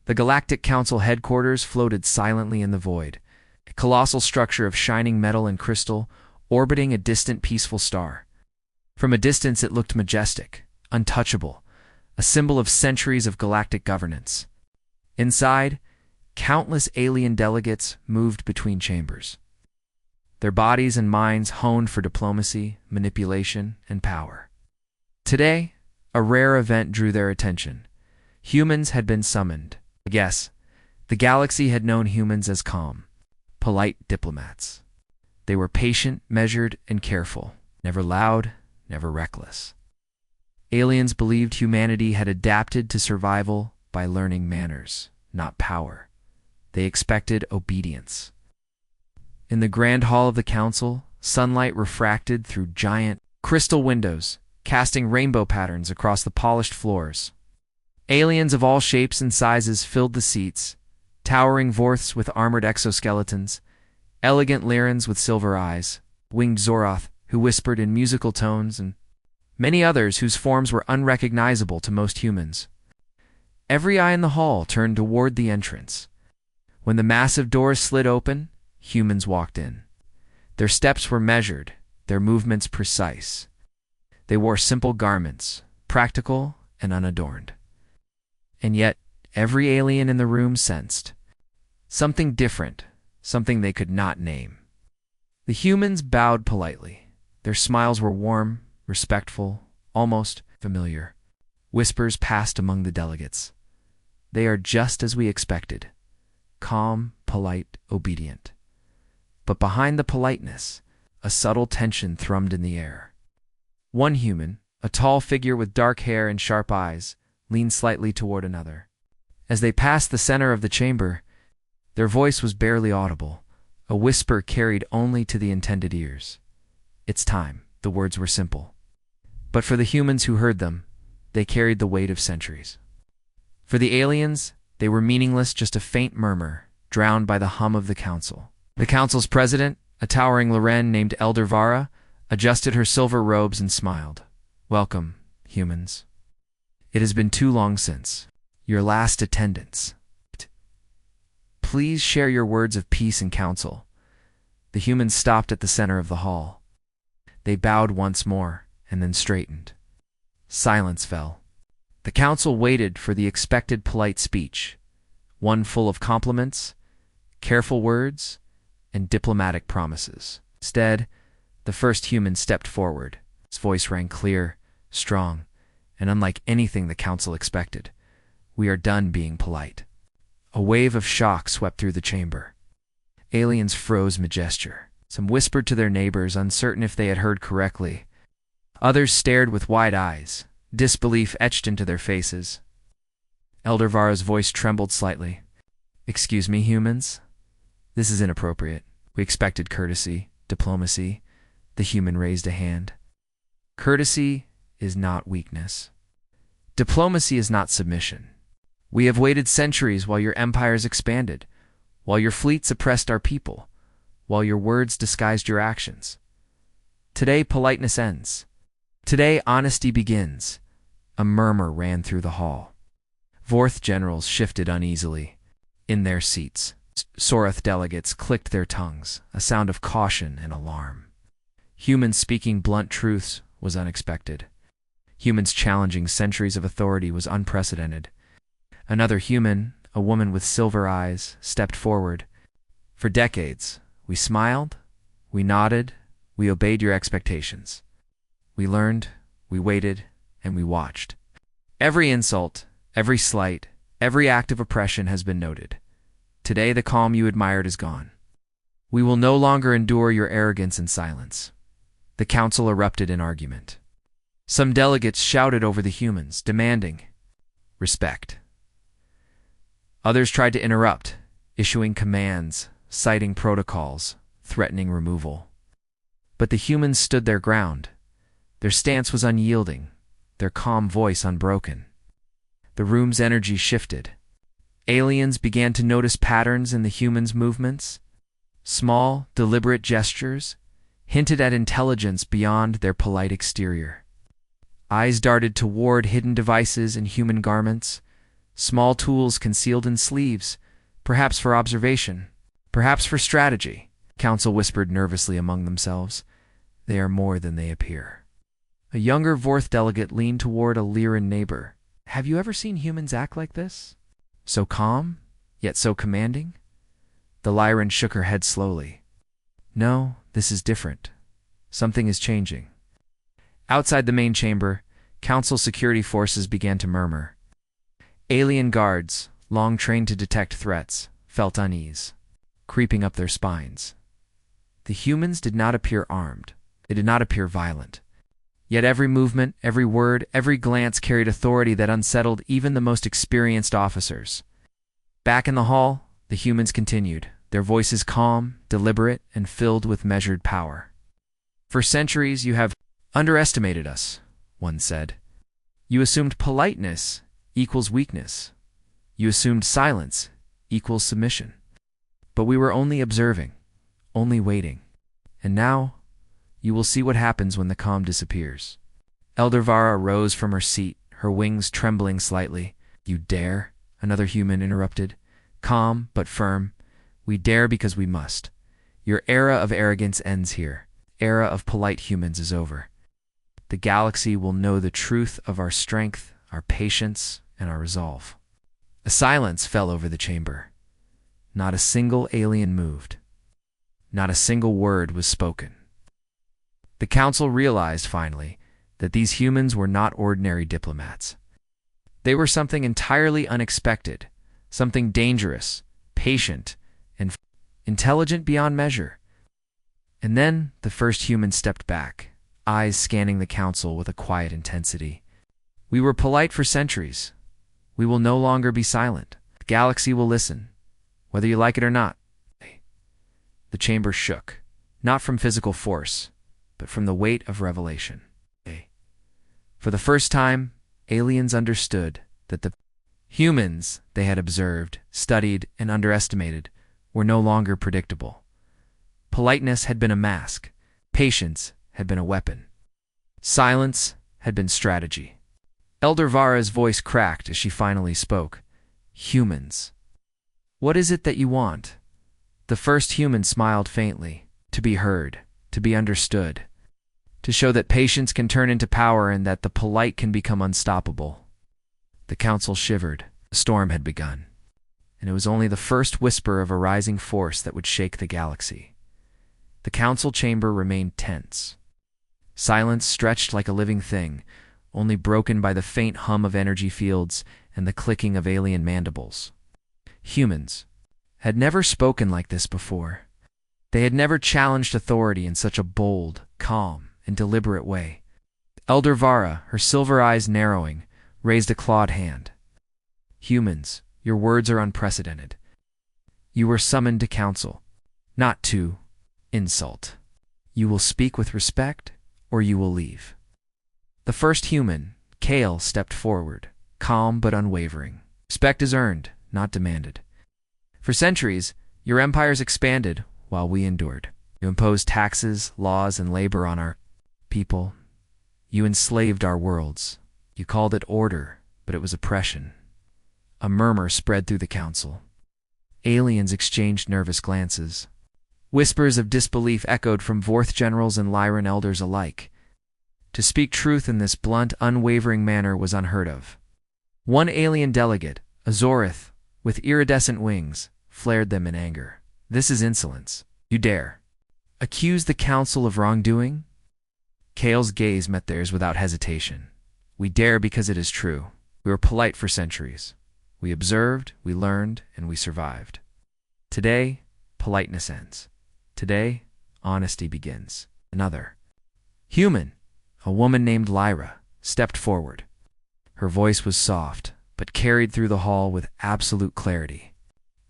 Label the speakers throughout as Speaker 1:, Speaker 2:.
Speaker 1: The Galactic Council headquarters floated silently in the void, a colossal structure of shining metal and crystal, orbiting a distant peaceful star. From a distance it looked majestic, untouchable, a symbol of centuries of galactic governance. Inside, countless alien delegates moved between chambers, their bodies and minds honed for diplomacy, manipulation, and power. Today, a rare event drew their attention. Humans had been summoned. Yes, the galaxy had known humans as calm, polite diplomats. They were patient, measured, and careful, never loud, never reckless. Aliens believed humanity had adapted to survival by learning manners, not power. They expected obedience. In the grand hall of the council, sunlight refracted through giant crystal windows, casting rainbow patterns across the polished floors. Aliens of all shapes and sizes filled the seats, towering Vorths with armored exoskeletons, elegant Lyrans with silver eyes, winged Zoroth who whispered in musical tones, and many others whose forms were unrecognizable to most humans. Every eye in the hall turned toward the entrance. When the massive doors slid open, humans walked in. Their steps were measured, their movements precise. They wore simple garments, practical and unadorned. And yet, every alien in the room sensed something different, something they could not name. The humans bowed politely. Their smiles were warm, respectful, almost familiar. Whispers passed among the delegates. They are just as we expected. Calm, polite, obedient. But behind the politeness, a subtle tension thrummed in the air. One human, a tall figure with dark hair and sharp eyes, leaned slightly toward another. As they passed the center of the chamber, their voice was barely audible, a whisper carried only to the intended ears. "It's time," the words were simple. But for the humans who heard them, they carried the weight of centuries. For the aliens, they were meaningless, just a faint murmur, drowned by the hum of the council. The council's president, a towering Loren named Elder Vara, adjusted her silver robes and smiled. "Welcome, humans. It has been too long since your last attendance. Please share your words of peace and counsel." The humans stopped at the center of the hall. They bowed once more, and then straightened. Silence fell. The council waited for the expected polite speech, one full of compliments, careful words, and diplomatic promises. Instead, the first human stepped forward. His voice rang clear, strong, and unlike anything the council expected. "We are done being polite." A wave of shock swept through the chamber. Aliens froze mid-gesture. Some whispered to their neighbors, uncertain if they had heard correctly. Others stared with wide eyes, disbelief etched into their faces. Elder Vara's voice trembled slightly. "Excuse me, humans. This is inappropriate. We expected courtesy, diplomacy." The human raised a hand. "Courtesy is not weakness. Diplomacy is not submission. We have waited centuries while your empires expanded, while your fleets oppressed our people, while your words disguised your actions. Today, politeness ends. Today, honesty begins." A murmur ran through the hall. Vorth generals shifted uneasily in their seats. Zoroth delegates clicked their tongues, a sound of caution and alarm. Humans speaking blunt truths was unexpected. Humans challenging centuries of authority was unprecedented. Another human, a woman with silver eyes, stepped forward. "For decades, we smiled, we nodded, we obeyed your expectations. We learned, we waited, and we watched. Every insult, every slight, every act of oppression has been noted. Today the calm you admired is gone. We will no longer endure your arrogance and silence." The council erupted in argument. Some delegates shouted over the humans, demanding respect. Others tried to interrupt, issuing commands, citing protocols, threatening removal. But the humans stood their ground. Their stance was unyielding, their calm voice unbroken. The room's energy shifted. Aliens began to notice patterns in the humans' movements. Small, deliberate gestures hinted at intelligence beyond their polite exterior. Eyes darted toward hidden devices in human garments, Small tools concealed in sleeves, perhaps for observation, perhaps for strategy. Council whispered nervously among themselves. They are more than they appear. A younger Vorth delegate leaned toward a Lyran neighbor. Have you ever seen humans act like this? So calm, yet so commanding? The Lyran shook her head slowly. No, this is different. Something is changing. Outside the main chamber, Council security forces began to murmur. Alien guards, long trained to detect threats, felt unease, creeping up their spines. The humans did not appear armed. They did not appear violent. Yet every movement, every word, every glance carried authority that unsettled even the most experienced officers. Back in the hall, the humans continued, their voices calm, deliberate, and filled with measured power. For centuries you have underestimated us, one said. You assumed politeness equals weakness. You assumed silence equals submission. But we were only observing, only waiting. And now, you will see what happens when the calm disappears. Elder Vara rose from her seat, her wings trembling slightly. You dare? Another human interrupted. Calm, but firm. We dare because we must. Your era of arrogance ends here. Era of polite humans is over. The galaxy will know the truth of our strength, our patience, and our resolve. A silence fell over the chamber. Not a single alien moved. Not a single word was spoken. The Council realized, finally, that these humans were not ordinary diplomats. They were something entirely unexpected, something dangerous, patient, and intelligent beyond measure. And then the first human stepped back, eyes scanning the Council with a quiet intensity. We were polite for centuries. We will no longer be silent. The galaxy will listen, whether you like it or not. The chamber shook, not from physical force, but from the weight of revelation. For the first time, aliens understood that the humans they had observed, studied, and underestimated were no longer predictable. Politeness had been a mask. Patience had been a weapon. Silence had been strategy. Elder Vara's voice cracked as she finally spoke. Humans. What is it that you want? The first human smiled faintly. To be heard, to be understood, to show that patience can turn into power and that the polite can become unstoppable. The Council shivered. The storm had begun, and it was only the first whisper of a rising force that would shake the galaxy. The Council chamber remained tense. Silence stretched like a living thing, only broken by the faint hum of energy fields and the clicking of alien mandibles. Humans had never spoken like this before. They had never challenged authority in such a bold, calm, and deliberate way. Elder Vara, her silver eyes narrowing, raised a clawed hand. Humans, your words are unprecedented. You were summoned to council, not to insult. You will speak with respect, or you will leave. The first human, Kale, stepped forward, calm but unwavering. Respect is earned, not demanded. For centuries, your empires expanded while we endured. You imposed taxes, laws, and labor on our people. You enslaved our worlds. You called it order, but it was oppression. A murmur spread through the Council. Aliens exchanged nervous glances. Whispers of disbelief echoed from Vorth generals and Lyran elders alike. To speak truth in this blunt, unwavering manner was unheard of. One alien delegate, a Zorith, with iridescent wings, flared them in anger. This is insolence. You dare accuse the Council of wrongdoing? Kale's gaze met theirs without hesitation. We dare because it is true. We were polite for centuries. We observed, we learned, and we survived. Today, politeness ends. Today, honesty begins. Another human, a woman named Lyra, stepped forward. Her voice was soft, but carried through the hall with absolute clarity.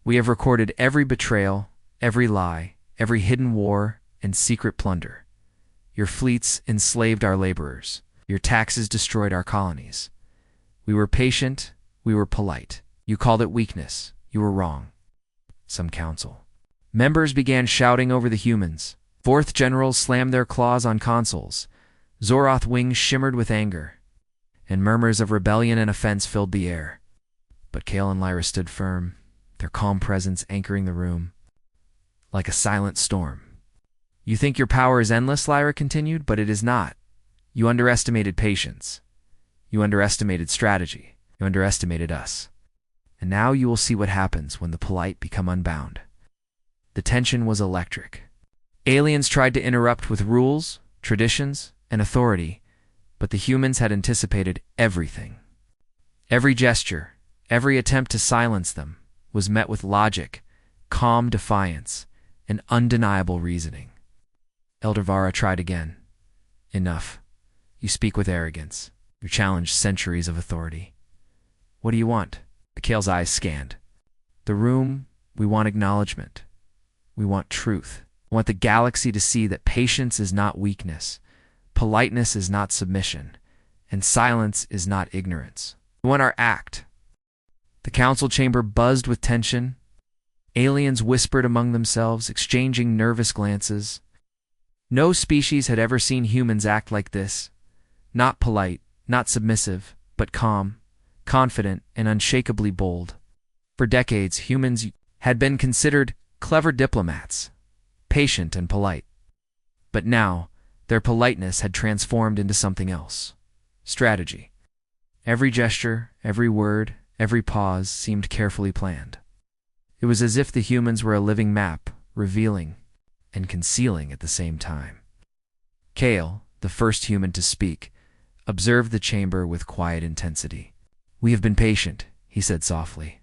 Speaker 1: We have recorded every betrayal, every lie, every hidden war, and secret plunder. Your fleets enslaved our laborers. Your taxes destroyed our colonies. We were patient, we were polite. You called it weakness. You were wrong. Some council members began shouting over the humans. Vorth generals slammed their claws on consoles. Zoroth wings shimmered with anger, and murmurs of rebellion and offense filled the air. But Kale and Lyra stood firm, their calm presence anchoring the room like a silent storm. You think your power is endless, Lyra continued, but it is not. You underestimated patience. You underestimated strategy. You underestimated us. And now you will see what happens when the polite become unbound. The tension was electric. Aliens tried to interrupt with rules, traditions, and authority, but the humans had anticipated everything. Every gesture, every attempt to silence them, was met with logic, calm defiance, and undeniable reasoning. Elder Vara tried again. Enough. You speak with arrogance. You challenge centuries of authority. What do you want? Mikhail's eyes scanned. The room, we want acknowledgement. We want truth. We want the galaxy to see that patience is not weakness, politeness is not submission, and silence is not ignorance. We want our act. The council chamber buzzed with tension. Aliens whispered among themselves, exchanging nervous glances. No species had ever seen humans act like this. Not polite, not submissive, but calm, confident, and unshakably bold. For decades, humans had been considered clever diplomats, patient and polite. But now, their politeness had transformed into something else. Strategy. Every gesture, every word, every pause seemed carefully planned. It was as if the humans were a living map, revealing and concealing at the same time. Kale, the first human to speak, observed the chamber with quiet intensity. We have been patient, he said softly.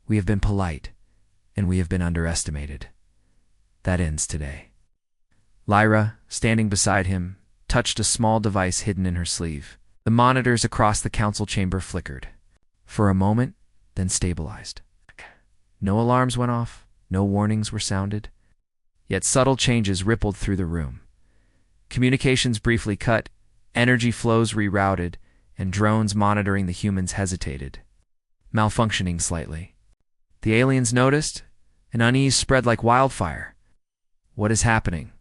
Speaker 1: We have been polite, and we have been underestimated. That ends today. Lyra, standing beside him, touched a small device hidden in her sleeve. The monitors across the council chamber flickered. For a moment, then stabilized. No alarms went off, no warnings were sounded. Yet subtle changes rippled through the room. Communications briefly cut, energy flows rerouted, and drones monitoring the humans hesitated, malfunctioning slightly. The aliens noticed, and unease spread like wildfire. What is happening?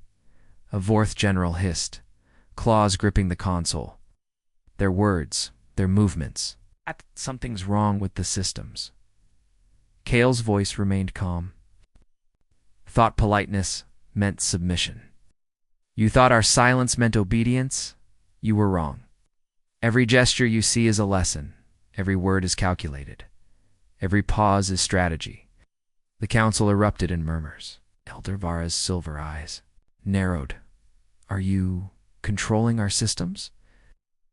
Speaker 1: A Vorth general hissed, claws gripping the console. Their words, their movements. Something's wrong with the systems. Kale's voice remained calm. Thought politeness meant submission. You thought our silence meant obedience? You were wrong. Every gesture you see is a lesson. Every word is calculated. Every pause is strategy. The council erupted in murmurs. Elder Vara's silver eyes narrowed. Are you controlling our systems?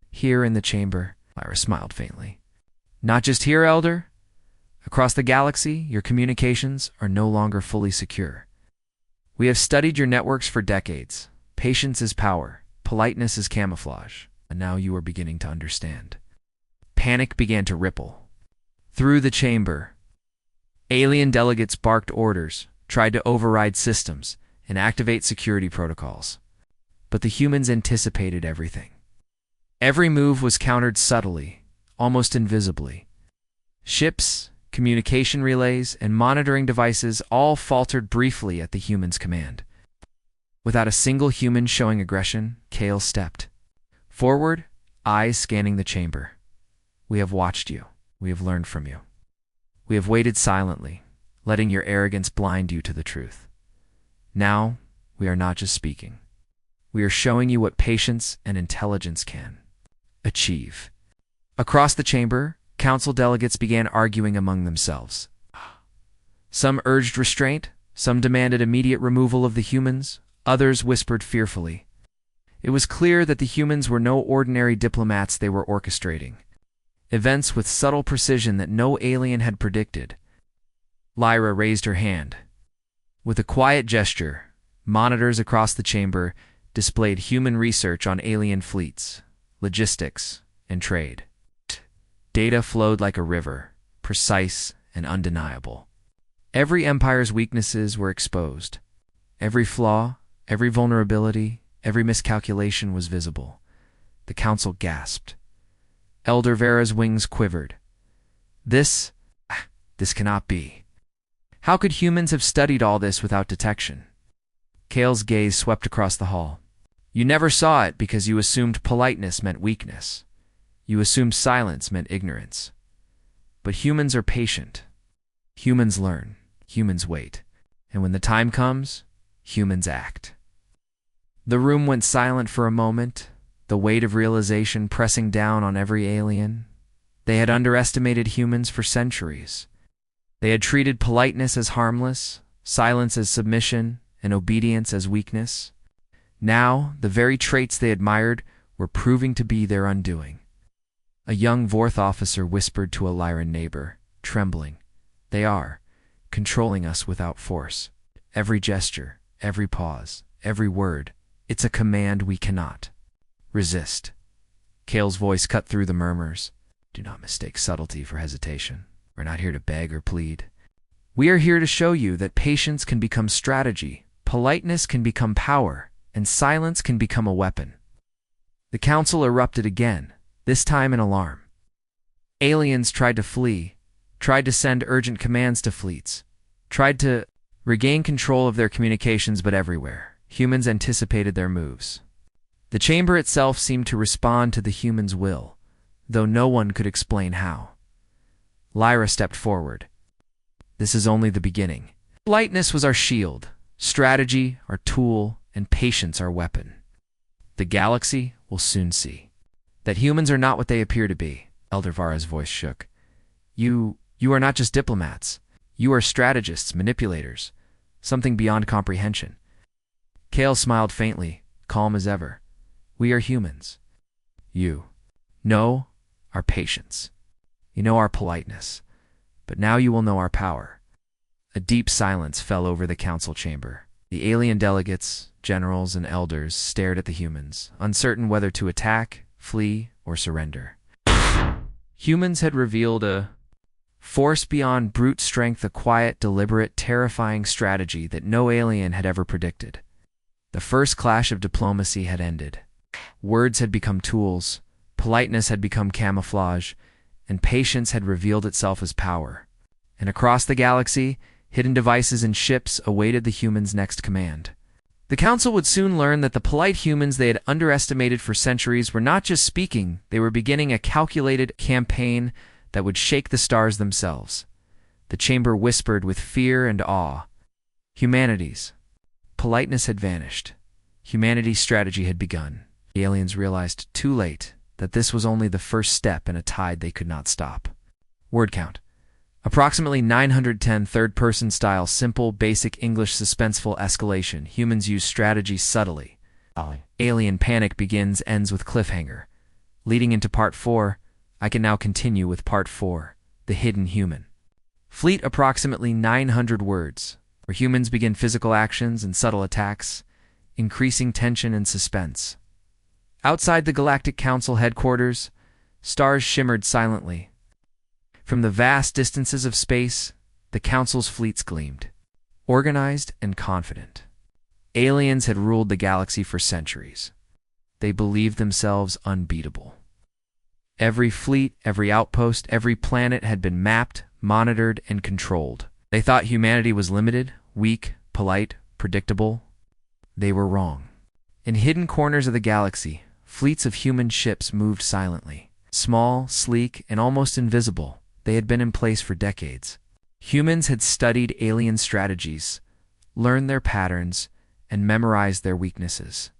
Speaker 1: Here in the chamber, Lyra smiled faintly. Not just here, Elder. Across the galaxy, your communications are no longer fully secure. We have studied your networks for decades. Patience is power. Politeness is camouflage. And now you are beginning to understand. Panic began to ripple. Through the chamber, alien delegates barked orders, tried to override systems, and activate security protocols. But the humans anticipated everything. Every move was countered subtly, almost invisibly. Ships, communication relays, and monitoring devices all faltered briefly at the humans' command. Without a single human showing aggression, Kale stepped forward, eyes scanning the chamber. We have watched you. We have learned from you. We have waited silently, letting your arrogance blind you to the truth. Now, we are not just speaking. We are showing you what patience and intelligence can achieve. Across the chamber, council delegates began arguing among themselves. Some urged restraint, some demanded immediate removal of the humans, others whispered fearfully. It was clear that the humans were no ordinary diplomats they were orchestrating. Events with subtle precision that no alien had predicted. Lyra raised her hand. With a quiet gesture, monitors across the chamber displayed human research on alien fleets, logistics, and trade. Data flowed like a river, precise and undeniable. Every empire's weaknesses were exposed. Every flaw, every vulnerability, every miscalculation was visible. The council gasped. Elder Vera's wings quivered. This cannot be. How could humans have studied all this without detection? Kale's gaze swept across the hall. You never saw it because you assumed politeness meant weakness. You assumed silence meant ignorance. But humans are patient. Humans learn. Humans wait. And when the time comes, humans act. The room went silent for a moment, the weight of realization pressing down on every alien. They had underestimated humans for centuries. They had treated politeness as harmless, silence as submission, and obedience as weakness. Now, the very traits they admired were proving to be their undoing. A young Vorth officer whispered to a Lyran neighbor, trembling, "They are controlling us without force. Every gesture, every pause, every word, it's a command we cannot resist." Kale's voice cut through the murmurs. "Do not mistake subtlety for hesitation. We're not here to beg or plead. We are here to show you that patience can become strategy, politeness can become power, and silence can become a weapon." The council erupted again, this time in alarm. Aliens tried to flee, tried to send urgent commands to fleets, tried to regain control of their communications, but everywhere, humans anticipated their moves. The chamber itself seemed to respond to the human's will, though no one could explain how. Lyra stepped forward. "This is only the beginning. Politeness was our shield, strategy our tool, and patience our weapon. The galaxy will soon see that humans are not what they appear to be." Elder Vara's voice shook. You are not just diplomats. You are strategists, manipulators, something beyond comprehension." Kale smiled faintly, calm as ever. "We are humans. You know our patience. You know our politeness. But now you will know our power." A deep silence fell over the council chamber. The alien delegates, generals, and elders stared at the humans, uncertain whether to attack, flee, or surrender. Humans had revealed a force beyond brute strength, a quiet, deliberate, terrifying strategy that no alien had ever predicted. The first clash of diplomacy had ended. Words had become tools, politeness had become camouflage, and patience had revealed itself as power. And across the galaxy, hidden devices and ships awaited the humans' next command. The council would soon learn that the polite humans they had underestimated for centuries were not just speaking, they were beginning a calculated campaign that would shake the stars themselves. The chamber whispered with fear and awe. Humanity's politeness had vanished. Humanity's strategy had begun. The aliens realized too late that this was only the first step in a tide they could not stop. Word count. Approximately 910 third-person style, simple, basic English suspenseful escalation. Humans use strategy subtly. Alien panic begins, ends with cliffhanger. Leading into Part 4, I can now continue with Part 4, The Hidden Human. Fleet approximately 900 words, where humans begin physical actions and subtle attacks, increasing tension and suspense. Outside the Galactic Council headquarters, stars shimmered silently. From the vast distances of space, the Council's fleets gleamed, organized and confident. Aliens had ruled the galaxy for centuries. They believed themselves unbeatable. Every fleet, every outpost, every planet had been mapped, monitored, and controlled. They thought humanity was limited, weak, polite, predictable. They were wrong. In hidden corners of the galaxy, fleets of human ships moved silently. Small, sleek, and almost invisible, they had been in place for decades. Humans had studied alien strategies, learned their patterns, and memorized their weaknesses.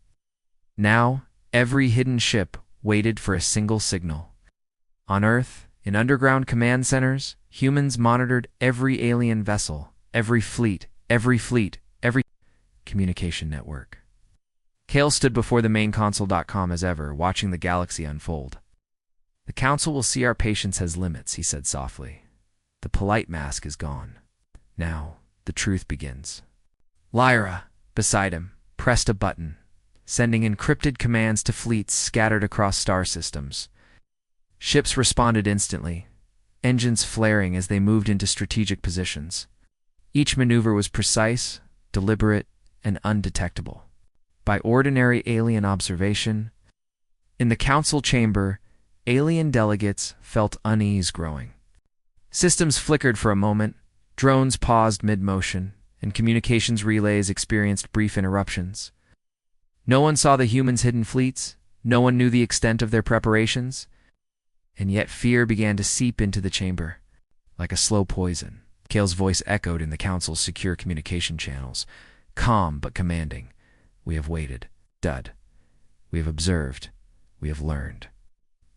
Speaker 1: Now, every hidden ship waited for a single signal. On Earth, in underground command centers, humans monitored every alien vessel, every every communication network. Kale stood before the main console.com as ever, watching the galaxy unfold. "The Council will see our patience has limits," he said softly. "The polite mask is gone. Now, the truth begins." Lyra, beside him, pressed a button, sending encrypted commands to fleets scattered across star systems. Ships responded instantly, engines flaring as they moved into strategic positions. Each maneuver was precise, deliberate, and undetectable by ordinary alien observation. In the council chamber, alien delegates felt unease growing. Systems flickered for a moment, drones paused mid-motion, and communications relays experienced brief interruptions. No one saw the humans' hidden fleets, no one knew the extent of their preparations, and yet fear began to seep into the chamber. like a slow poison. Kale's voice echoed in the Council's secure communication channels, calm but commanding. We have waited. Dud. We have observed. We have learned.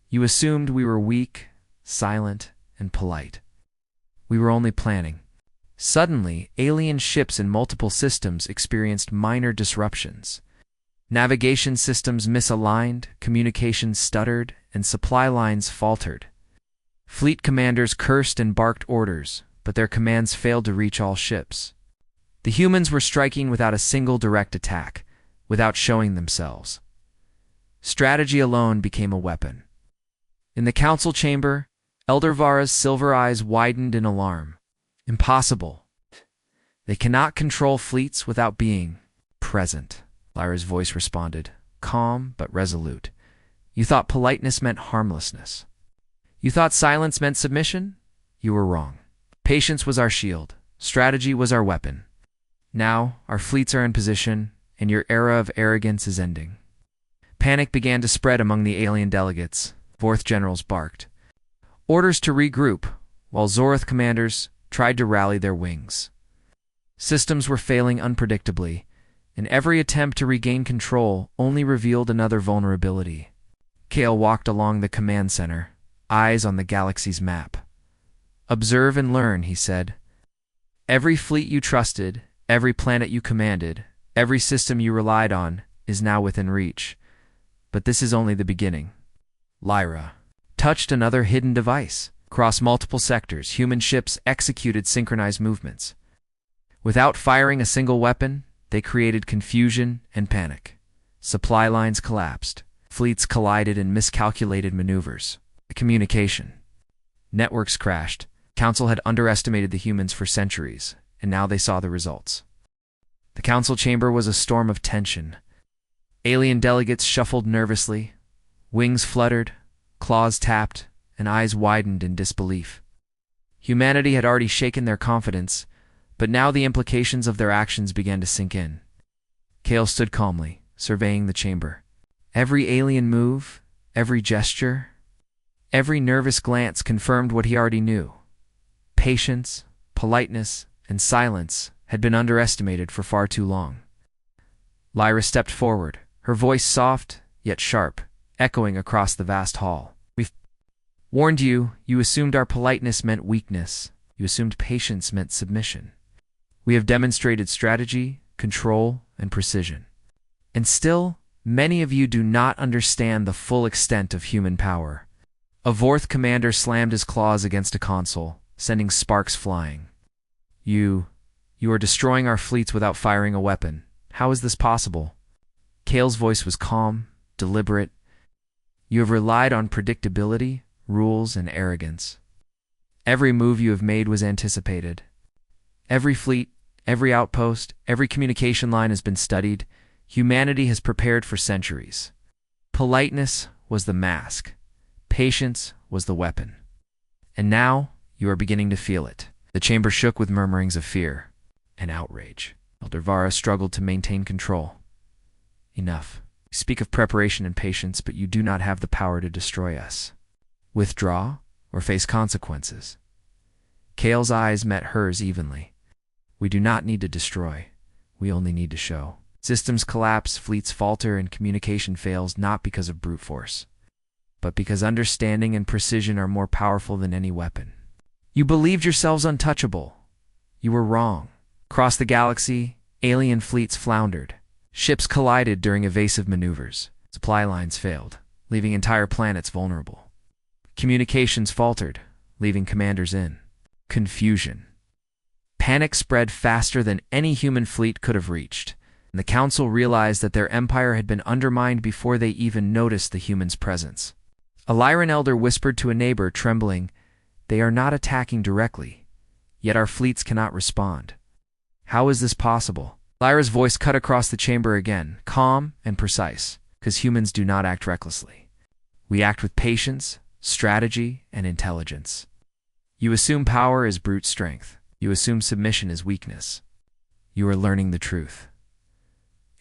Speaker 1: You assumed we were weak, silent, and polite. We were only planning. Suddenly, alien ships in multiple systems experienced minor disruptions. Navigation systems misaligned, communications stuttered, and supply lines faltered. Fleet commanders cursed and barked orders, but their commands failed to reach all ships. The humans were striking without a single direct attack, without showing themselves. Strategy alone became a weapon. In the council chamber, Elder Vara's silver eyes widened in alarm. Impossible. They cannot control fleets without being present. Lyra's voice responded, calm but resolute. You thought politeness meant harmlessness. You thought silence meant submission? You were wrong. Patience was our shield. Strategy was our weapon. Now, our fleets are in position, and your era of arrogance is ending. Panic began to spread among the alien delegates. Vorth generals barked. Orders to regroup, while Zorith commanders tried to rally their wings. Systems were failing unpredictably, and every attempt to regain control only revealed another vulnerability. Kale walked along the command center, eyes on the galaxy's map. Observe and learn, he said. Every fleet you trusted, every planet you commanded, every system you relied on is now within reach. But this is only the beginning. Lyra touched another hidden device. Across multiple sectors, human ships executed synchronized movements. Without firing a single weapon, they created confusion and panic. Supply lines collapsed. Fleets collided in miscalculated maneuvers. Communication. Networks crashed. Council had underestimated the humans for centuries, and now they saw the results. The council chamber was a storm of tension. Alien delegates shuffled nervously. Wings fluttered, claws tapped, and eyes widened in disbelief. Humanity had already shaken their confidence, but now the implications of their actions began to sink in. Kale stood calmly, surveying the chamber. Every alien move, every gesture, every nervous glance confirmed what he already knew. Patience, politeness, and silence had been underestimated for far too long. Lyra stepped forward, her voice soft yet sharp, echoing across the vast hall. We've warned you. You assumed our politeness meant weakness. You assumed patience meant submission. We have demonstrated strategy, control, and precision. And still, many of you do not understand the full extent of human power. A Vorth commander slammed his claws against a console, sending sparks flying. You are destroying our fleets without firing a weapon. How is this possible? Kale's voice was calm, deliberate. You have relied on predictability, rules, and arrogance. Every move you have made was anticipated. Every fleet, every outpost, every communication line has been studied. Humanity has prepared for centuries. Politeness was the mask. Patience was the weapon. And now you are beginning to feel it. The chamber shook with murmurings of fear and outrage. Elder Vara struggled to maintain control. Enough. You speak of preparation and patience, but you do not have the power to destroy us. Withdraw or face consequences. Kale's eyes met hers evenly. We do not need to destroy. We only need to show. Systems collapse, fleets falter, and communication fails not because of brute force, but because understanding and precision are more powerful than any weapon. You believed yourselves untouchable. You were wrong. Across the galaxy, alien fleets floundered. Ships collided during evasive maneuvers. Supply lines failed, leaving entire planets vulnerable. Communications faltered, leaving commanders in confusion. Panic spread faster than any human fleet could have reached, and the Council realized that their empire had been undermined before they even noticed the humans' presence. A Lyran elder whispered to a neighbor, trembling, "They are not attacking directly, yet our fleets cannot respond. How is this possible?" Lyra's voice cut across the chamber again, calm and precise, because humans do not act recklessly. We act with patience, strategy, and intelligence. You assume power is brute strength. You assume submission is weakness. You are learning the truth.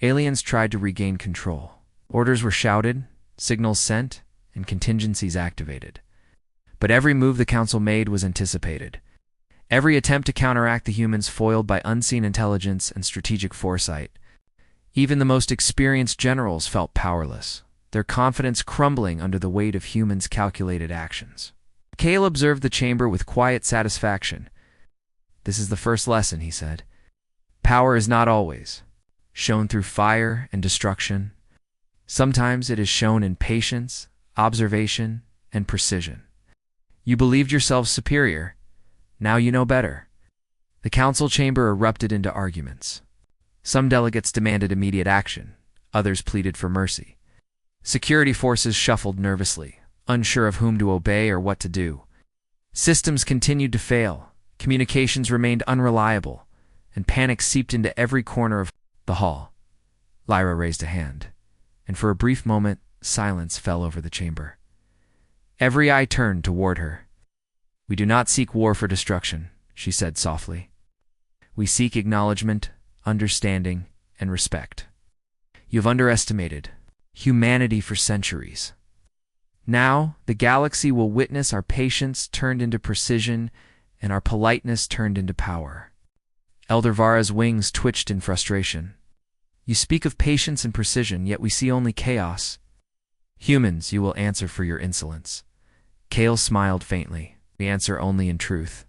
Speaker 1: Aliens tried to regain control. Orders were shouted, signals sent, and contingencies activated. But every move the Council made was anticipated. Every attempt to counteract the humans foiled by unseen intelligence and strategic foresight. Even the most experienced generals felt powerless, their confidence crumbling under the weight of humans' calculated actions. Kale observed the chamber with quiet satisfaction. "This is the first lesson," he said. "Power is not always shown through fire and destruction. Sometimes it is shown in patience, observation, and precision. You believed yourselves superior. Now you know better." The council chamber erupted into arguments. Some delegates demanded immediate action. Others pleaded for mercy. Security forces shuffled nervously, unsure of whom to obey or what to do. Systems continued to fail. Communications remained unreliable, and panic seeped into every corner of the hall. Lyra raised a hand, and for a brief moment, silence fell over the chamber. Every eye turned toward her. "We do not seek war for destruction," she said softly. "We seek acknowledgement, understanding, and respect. You have underestimated humanity for centuries. Now, the galaxy will witness our patience turned into precision and our politeness turned into power." Elder Vara's wings twitched in frustration. "You speak of patience and precision, yet we see only chaos. Humans, you will answer for your insolence." Kale smiled faintly. "We answer only in truth.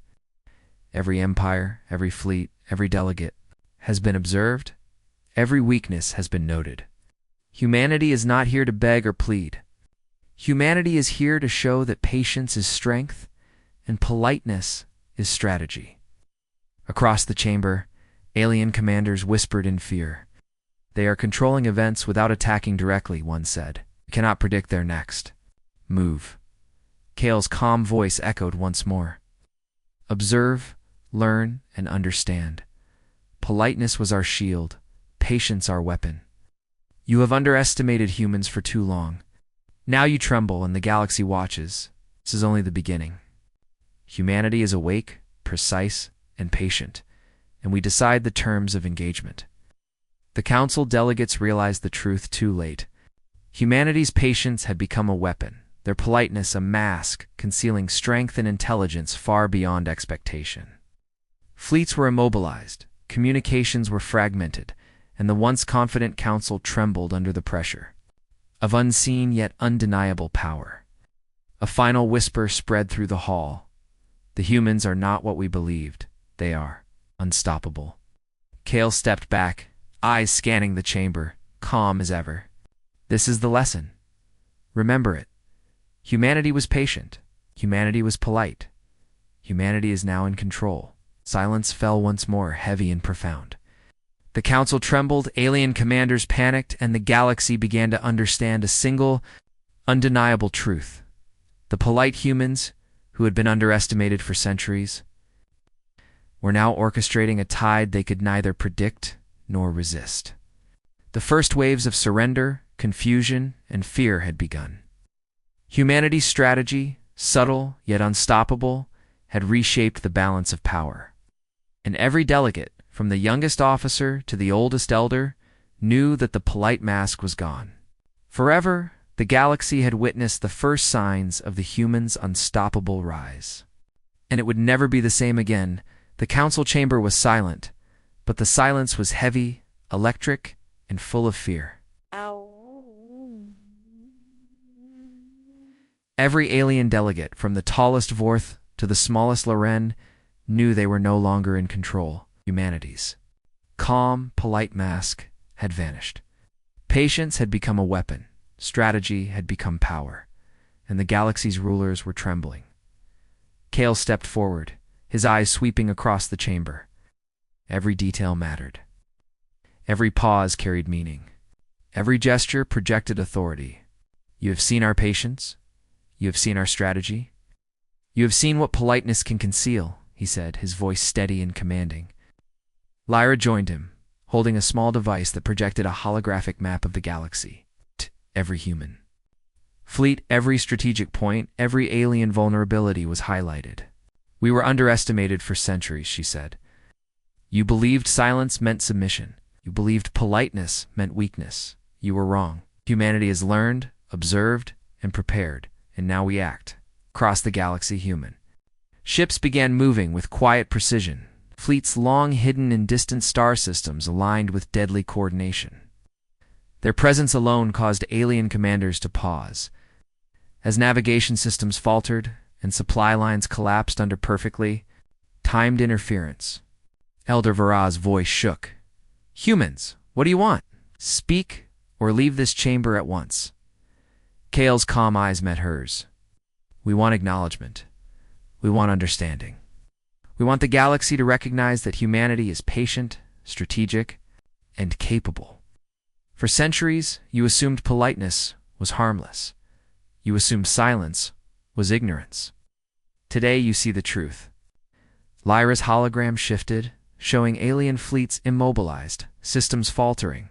Speaker 1: Every empire, every fleet, every delegate has been observed. Every weakness has been noted. Humanity is not here to beg or plead. Humanity is here to show that patience is strength and politeness is strategy." Across the chamber, alien commanders whispered in fear. "They are controlling events without attacking directly," one said. "We cannot predict their next move." Kale's calm voice echoed once more. "Observe, learn, and understand. Politeness was our shield, patience our weapon. You have underestimated humans for too long. Now you tremble and the galaxy watches. This is only the beginning. Humanity is awake, precise, and patient, and we decide the terms of engagement." The council delegates realized the truth too late. Humanity's patience had become a weapon, their politeness a mask concealing strength and intelligence far beyond expectation. Fleets were immobilized, communications were fragmented, and the once confident council trembled under the pressure of unseen yet undeniable power. A final whisper spread through the hall. "The humans are not what we believed. They are unstoppable." Kale stepped back, eyes scanning the chamber, calm as ever. "This is the lesson. Remember it. Humanity was patient. Humanity was polite. Humanity is now in control." Silence fell once more, heavy and profound. The council trembled, alien commanders panicked, and the galaxy began to understand a single, undeniable truth. The polite humans, who had been underestimated for centuries, were now orchestrating a tide they could neither predict nor resist. The first waves of surrender, confusion, and fear had begun. Humanity's strategy, subtle yet unstoppable, had reshaped the balance of power. And every delegate, from the youngest officer to the oldest elder, knew that the polite mask was gone. Forever, the galaxy had witnessed the first signs of the humans' unstoppable rise. And it would never be the same again. The council chamber was silent, but the silence was heavy, electric, and full of fear. Every alien delegate, from the tallest Vorth to the smallest Loren, knew they were no longer in control. Humanity's calm, polite mask had vanished. Patience had become a weapon, strategy had become power, and the galaxy's rulers were trembling. Kale stepped forward, his eyes sweeping across the chamber. Every detail mattered. Every pause carried meaning. Every gesture projected authority. "You have seen our patience. You have seen our strategy. You have seen what politeness can conceal," he said, his voice steady and commanding. Lyra joined him, holding a small device that projected a holographic map of the galaxy. Every human fleet, every strategic point, every alien vulnerability was highlighted. "We were underestimated for centuries," she said. "You believed silence meant submission. You believed politeness meant weakness. You were wrong. Humanity has learned, observed, and prepared, and now we act. Across the galaxy, human Ships began moving with quiet precision, fleets long hidden in distant star systems aligned with deadly coordination. Their presence alone caused alien commanders to pause. As navigation systems faltered and supply lines collapsed under perfectly timed interference, Elder Vara's voice shook. "Humans, what do you want? Speak or leave this chamber at once." Kale's calm eyes met hers. "We want acknowledgement. We want understanding. We want the galaxy to recognize that humanity is patient, strategic, and capable. For centuries, you assumed politeness was harmless. You assumed silence was ignorance. Today you see the truth." Lyra's hologram shifted, showing alien fleets immobilized, systems faltering,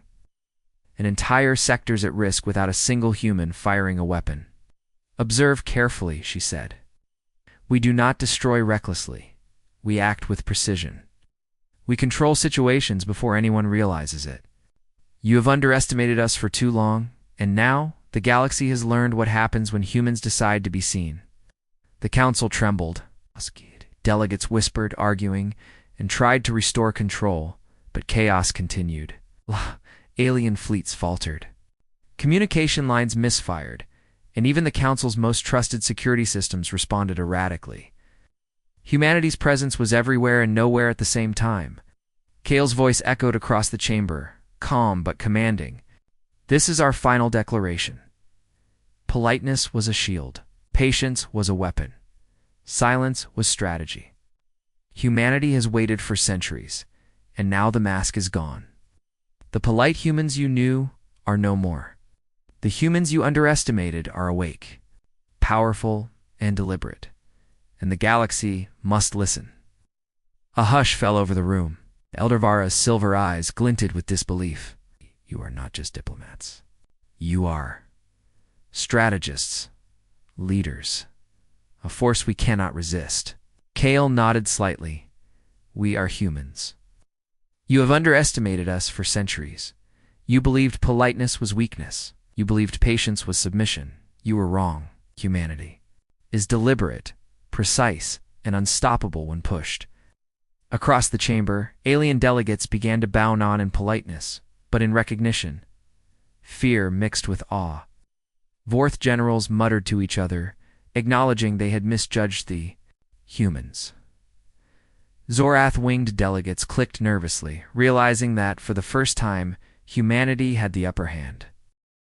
Speaker 1: and entire sectors at risk without a single human firing a weapon. "Observe carefully," she said. "We do not destroy recklessly. We act with precision. We control situations before anyone realizes it. You have underestimated us for too long, and now the galaxy has learned what happens when humans decide to be seen." The council trembled. Delegates whispered, arguing, and tried to restore control, but chaos continued. Alien fleets faltered. Communication lines misfired, and even the council's most trusted security systems responded erratically. Humanity's presence was everywhere and nowhere at the same time. Kale's voice echoed across the chamber, calm but commanding. "This is our final declaration. Politeness was a shield. Patience was a weapon. Silence was strategy. Humanity has waited for centuries, and now the mask is gone. The polite humans you knew are no more. The humans you underestimated are awake, powerful, and deliberate, and the galaxy must listen." A hush fell over the room. Elder Vara's silver eyes glinted with disbelief. "You are not just diplomats. You are strategists, leaders, a force we cannot resist." Kale nodded slightly. "We are humans. You have underestimated us for centuries. You believed politeness was weakness. You believed patience was submission. You were wrong. Humanity is deliberate, precise, and unstoppable when pushed." Across the chamber, alien delegates began to bow nod in politeness, but in recognition. Fear mixed with awe. Vorth generals muttered to each other, acknowledging they had misjudged the humans. Zorath-winged delegates clicked nervously, realizing that, for the first time, humanity had the upper hand.